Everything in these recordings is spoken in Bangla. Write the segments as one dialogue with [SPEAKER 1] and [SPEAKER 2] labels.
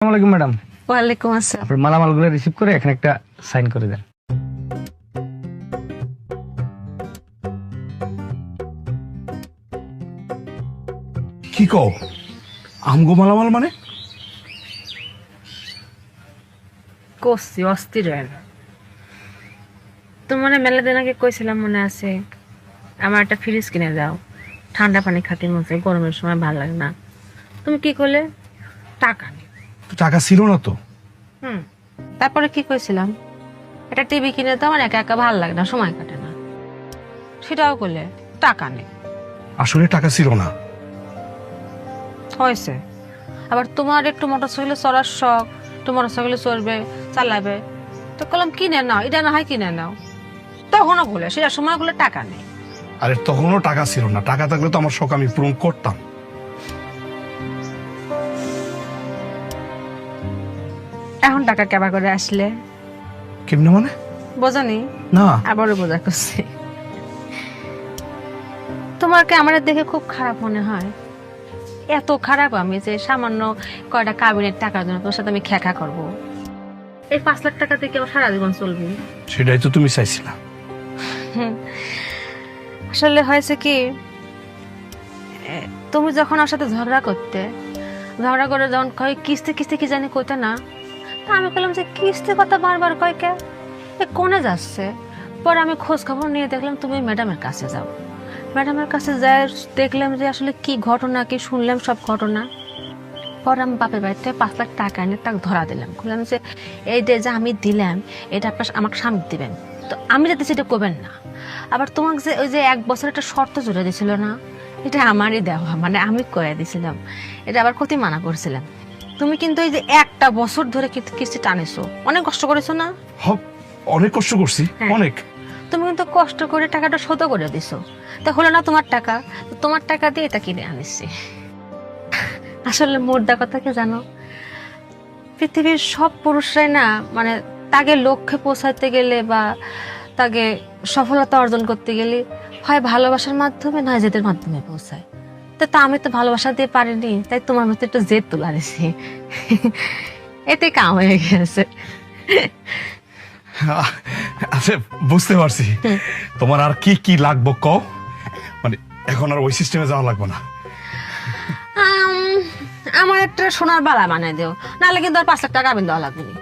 [SPEAKER 1] আসসালামু আলাইকুম ম্যাডাম।
[SPEAKER 2] ওয়ালাইকুম আসসালাম।
[SPEAKER 1] আপনার মালামালগুলো রিসিভ করে এখানে একটা সাইন করে দেন।
[SPEAKER 3] কি কও আমগো মালামাল মানে?
[SPEAKER 2] করছি অস্থির হয়ে না। তোমার মেলা দিন আগে কইছিলাম মনে আছে, আমার একটা ফ্রিজ কিনে দাও, ঠান্ডা পানি খাতে মনে হয়, গরমের সময় ভালো লাগে না। তুমি কি করলে? টাকা নেই।
[SPEAKER 3] তো টাকা ছিল না তো।
[SPEAKER 2] তারপরে কি কইছিলাম, একটা টিভি কিনে দাও, আমার একা একা ভালো লাগে না, সময় কাটে না। সেটাও করলে টাকা নেই।
[SPEAKER 3] আসলে টাকা ছিল না।
[SPEAKER 2] হয়েছে। আবার তোমার একটু মোটরসাইকেলে চড়ার শখ, একটু মোটরসাইকেলে চড়বে, চালাবে, তো কলম কিনে নাও, এটা না হয় কিনে নাও। তখনও বলে সেটা সময় বলে টাকা নেই।
[SPEAKER 3] আরে তখনও টাকা ছিল না, টাকা থাকলে তো আমার শখ আমি পূরণ করতাম।
[SPEAKER 2] এখন টাকা কেবা করে আসলে?
[SPEAKER 3] কেমনে মানে?
[SPEAKER 2] বোঝানি
[SPEAKER 3] না
[SPEAKER 2] আবারও বোঝা করছি। তোমাকে আমার দেখে খুব খারাপ মনে হয়? এত খারাপ আমি যে সামান্য কয়টা কাবিনের টাকার জন্য তোর সাথে আমি খেখা করবো? এই 5 লাখ টাকা থেকে আমার সারা জীবন চলবে?
[SPEAKER 3] সেটাই তো তুমি চাইছিলা।
[SPEAKER 2] আসলে হয়েছে কি, তুমি যখন আমার সাথে ঝগড়া করতে, ঝগড়া করে যখন কয় কিস্তি কিস্তি কি জানি কইতে না, তা আমি বললাম যে কিস্তি কথা বারবার কয় কে, এ কোনে যাচ্ছে। পরে আমি খোঁজ খবর নিয়ে দেখলাম তুমি ম্যাডামের কাছে যাও। ম্যাডামের কাছে যাই দেখলাম যে আসলে কি ঘটনা, কি শুনলাম সব ঘটনা। পরে আমি বাপের বাড়িতে 5 লাখ টাকা এনে তাকে ধরা দিলাম, বললাম যে এই যে আমি দিলাম, এটা আপনার আমাকে স্বামী দিবেন, তো আমি যাতে সেটা করবেন না। আবার তোমাকে যে ওই যে 1 বছর একটা শর্ত জুড়ে দিছিল না, এটা আমারই দেওয়া, মানে আমি করে দিছিলাম, এটা আবার ক্ষতি মানা করছিলাম। তুমি কিন্তু এই যে 1টা বছর ধরে কিস্তি টানেছো, অনেক কষ্ট করেছো না?
[SPEAKER 3] অনেক কষ্ট করছি,
[SPEAKER 2] হ্যাঁ।
[SPEAKER 3] অনেক।
[SPEAKER 2] তুমি কিন্তু কষ্ট করে টাকাটা শোধ করে দিছো, তা হলো না তোমার টাকা, তো তোমার টাকা দিয়ে এটা কিনে আনিছি। আসলে মোদ্দা কথা কি জানো, পৃথিবীর সব পুরুষরাই না, মানে তাকে লক্ষ্যে পৌঁছাতে গেলে বা তাকে সফলতা অর্জন করতে গেলে হয় ভালোবাসার মাধ্যমে নয় জেদের মাধ্যমে পৌঁছায়। তা আমি তো ভালোবাসা দিয়ে পারিনি, তাই তোমার মধ্যে একটু জেদ তোলা দিছি। এতে কাম হয়ে গেছে।
[SPEAKER 3] আচ্ছা বুঝতে পারছি। তোমার আর কি কি লাগবে কও, মানে এখন আর ওই সিস্টেমে যাওয়া লাগবে না।
[SPEAKER 2] আমার একটা সোনার বালা বানাই দিও, নাহলে কিন্তু আর 5 লাখ টাকা আমি দেওয়া লাগবে না।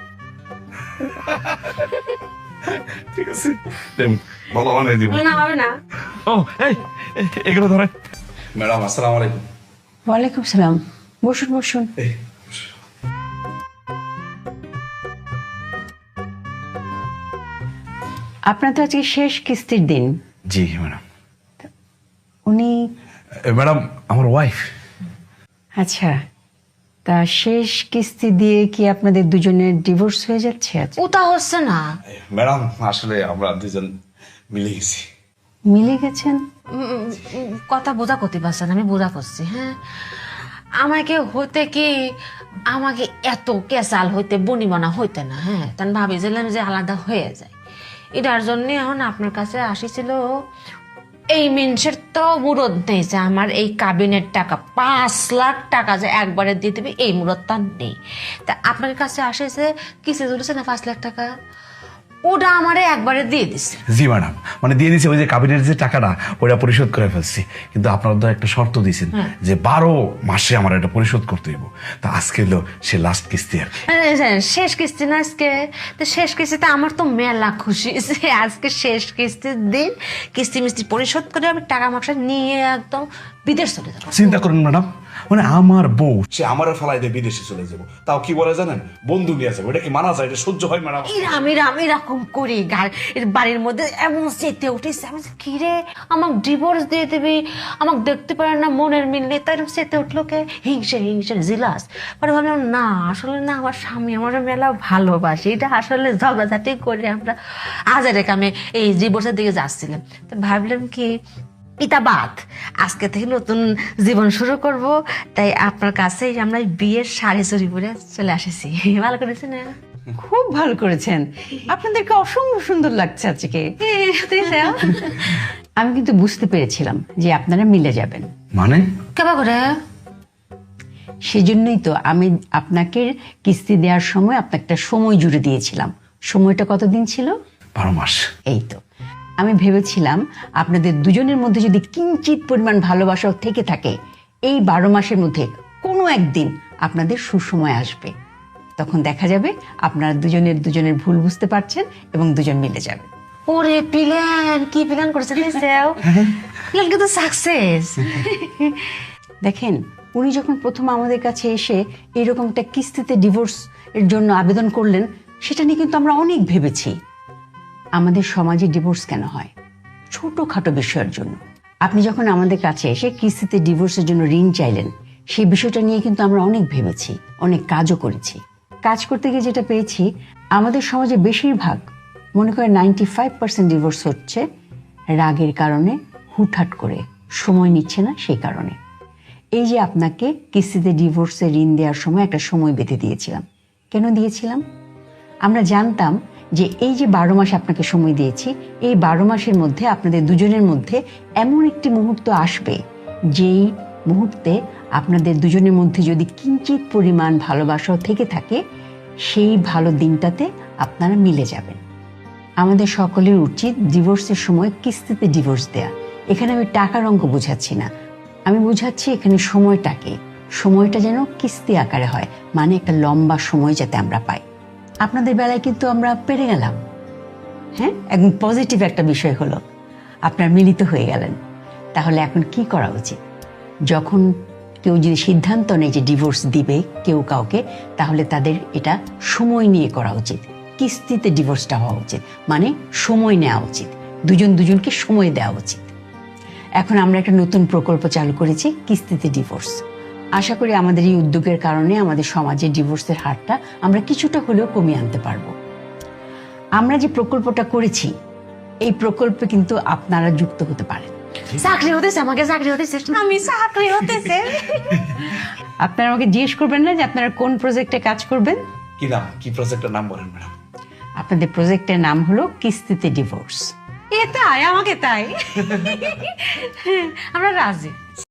[SPEAKER 3] ঠিক আছে, ভালো বানাই দিব।
[SPEAKER 2] না হবে না।
[SPEAKER 3] ও এই এগুলো ধরে। ম্যাডাম আসসালামু আলাইকুম।
[SPEAKER 4] ওয়ালাইকুম সালাম। বসুন বসুন।
[SPEAKER 3] এই
[SPEAKER 4] আপনার তো আজকে শেষ কিস্তির দিন।
[SPEAKER 3] জি ম্যাডাম।
[SPEAKER 4] উনি
[SPEAKER 3] ম্যাডাম আমার ওয়াইফ।
[SPEAKER 4] আচ্ছা, তা শেষ কিস্তি দিয়ে কি আপনাদের দুজনের ডিভোর্স হয়ে যাচ্ছে? আচ্ছা,
[SPEAKER 2] ওটা হচ্ছে না।
[SPEAKER 3] ম্যাডাম আসলে আমরা দুজন মিলে গেছি।
[SPEAKER 4] মিলে গেছেন?
[SPEAKER 2] কথা বোঝা করতে পারছেন, আমি বোঝা করছি। হ্যাঁ, আমাকে হইতে কি, আমাকে এত কেসাল হইতে বনিবনা হইতে না। হ্যাঁ, তাই ভাবিছিলাম যে আলাদা হয়ে যায়। এটার জন্য এখন আপনার কাছে আসিছিল। এই মিনসের তো মুরদ নেই যে আমার এই কাবিনের টাকা 5 লাখ টাকা যে একবারে দিয়ে দেবে, এই মুরদ তার নেই। তা আপনার কাছে আসেছে কিসে ধরেছে না 5 লাখ টাকা, ওটা আমারে একবারে দিয়ে দিছে।
[SPEAKER 3] জি ম্যাডাম, মানে দিয়ে দিয়েছি, ওই যে কাবিনের যে টাকাটা ওটা পরিশোধ করে ফেলছি। কিন্তু আপনারা তো একটা শর্ত দিয়েছেন যে 12 মাসে আমার এটা পরিশোধ করতে হইব। তা আজকে হলো সে লাস্ট কিস্তি আর কি।
[SPEAKER 2] শেষ কিস্তি না আজকে, তো শেষ কিস্তিতে আমার তো মেলা খুশি যে আজকে শেষ কিস্তির দিন, কিস্তি মিস্তি পরিশোধ করে আমি টাকা মাকসা নিয়ে একদম বিদেশ চলে যাবো।
[SPEAKER 3] চিন্তা করুন ম্যাডাম, মানে আমার বউ সে আমার ফেলাই দিয়ে বিদেশে চলে যাবো, তাও কি বলে জানেন, বন্ধু নিয়ে যাবো। এটা কি মানা যায়? এটা সহ্য হয় ম্যাডাম?
[SPEAKER 2] এরকম করি বাড়ির মধ্যে এমন চেতে উঠেছে, আমি কি রে আমাকে ডিভোর্স দিয়ে দিবি, আমাকে দেখতে পারে না, মনের মিল নেই, তাই চেতে উঠলো কে, হিংসে হিংসে জিলাস। পরে ভাবলাম না, আসলে না, আমার স্বামী আমার মেলা ভালোবাসে, এটা আসলে ঝগড়াঝাটি করে আমরা আজারে কামে এই ডিভোর্সের দিকে যাচ্ছিলাম। তো ভাবলাম কি ইতা বাদ, আজকে থেকে নতুন জীবন শুরু করব, তাই আপনার কাছেই আমরা বিয়ের শাড়ি চুরি পরে চলে আসেছি। ভালো করেছে না?
[SPEAKER 4] খুব ভালো করেছেন, আপনাদেরকে অসম্ভব সুন্দর লাগছে আজকে। আমি কিন্তু বুঝতে পেরেছিলাম যে আপনারা মিলে যাবেন।
[SPEAKER 3] মানে
[SPEAKER 2] কেবা করে
[SPEAKER 4] সেজন্যই তো আমি আপনাকে কিস্তি দেওয়ার সময় আপনাকে একটা সময় জুড়ে দিয়েছিলাম। সময়টা কতদিন ছিল?
[SPEAKER 3] 12 মাস।
[SPEAKER 4] এই তো, আমি ভেবেছিলাম আপনাদের দুজনের মধ্যে যদি কিঞ্চিত পরিমাণ ভালোবাসাও থেকে থাকে, এই 12 মাসের মধ্যে কোনো একদিন আপনাদের সুসময় আসবে। তখন দেখা যাবে আপনারা দুজনের ভুল বুঝতে পারছেন এবং দুজন মিলে যাবে।
[SPEAKER 2] ওরে প্ল্যান, কি প্ল্যান করেছে দেখছেও? প্ল্যান কিন্তু সাকসেস।
[SPEAKER 4] দেখেন, উনি যখন প্রথম আমাদের কাছে এসে এরকম একটা কিস্তিতে ডিভোর্স এর জন্য আবেদন করলেন, সেটা নিয়ে কিন্তু আমরা অনেক ভেবেছি। আমাদের সমাজে ডিভোর্স কেন হয়? ছোটখাটো বিষয়ের জন্য। আপনি যখন আমাদের কাছে এসে কিস্তিতে ডিভোর্সের জন্য ঋণ চাইলেন, সেই বিষয়টা নিয়ে কিন্তু আমরা অনেক ভেবেছি, অনেক কাজও করেছি। কাজ করতে গিয়ে যেটা পেয়েছি, আমাদের সমাজে বেশিরভাগ, মনে করে 95% ডিভোর্স হচ্ছে রাগের কারণে, হুটহাট করে, সময় নিচ্ছে না সেই কারণে। এই যে আপনাকে কিস্তিতে ডিভোর্সে ঋণ দেওয়ার সময় একটা সময় বেঁধে দিয়েছিলাম। কেন দিয়েছিলাম? আমরা জানতাম যে এই যে 12 মাস আপনাকে সময় দিয়েছি, এই 12 মাসের মধ্যে আপনাদের দুজনের মধ্যে এমন একটি মুহূর্ত আসবে, যেই মুহূর্তে আপনাদের দুজনের মধ্যে যদি কিঞ্চিত পরিমাণ ভালোবাসাও থেকে থাকে, সেই ভালো দিনটাতে আপনারা মিলে যাবেন। আমাদের সকলের উচিত ডিভোর্সের সময় কিস্তিতে ডিভোর্স দেয়া। এখানে আমি টাকার অঙ্ক বোঝাচ্ছি না, আমি বোঝাচ্ছি এখানে সময়টাকে। সময়টা যেন কিস্তি আকারে হয়, মানে একটা লম্বা সময় যাতে আমরা পাই। আপনাদের বেলায় কিন্তু আমরা পেরে গেলাম। হ্যাঁ, একদম পজিটিভ একটা বিষয় হলো, আপনারা মিলিত হয়ে গেলেন। তাহলে এখন কি করা উচিত? যখন কেউ যদি সিদ্ধান্ত নেয় যে ডিভোর্স দিবে কেউ কাউকে, তাহলে তাদের এটা সময় নিয়ে করা উচিত। কিস্তিতে ডিভোর্সটা হওয়া উচিত, মানে সময় নেওয়া উচিত, দুজনকে সময় দেওয়া উচিত। এখন আমরা একটা নতুন প্রকল্প চালু করেছি, কিস্তিতে ডিভোর্স। আশা করি আমাদের এই উদ্যোগের কারণে আমাদের সমাজে ডিভোর্সের হারটা আমরা কিছুটা হলেও কমিয়ে আনতে পারবো। আমরা যে প্রকল্পটা করেছি, এই প্রকল্পে কিন্তু আপনারা যুক্ত হতে পারেন।
[SPEAKER 2] চাকরি হতেছে, আমাকে চাকরি হতেছে, আমি চাকরি হতেছে।
[SPEAKER 4] আপনারা আমাকে জিজ্ঞেস করবেন না যে আপনারা কোন প্রজেক্টে কাজ করবেন?
[SPEAKER 3] কি নাম, কি প্রজেক্টের নাম বলেন ম্যাডাম?
[SPEAKER 4] আপনাদের প্রজেক্টের নাম হলো কিস্তিতে ডিভোর্স।
[SPEAKER 2] এ তাই, আমাকে তাই। আমরা রাজি।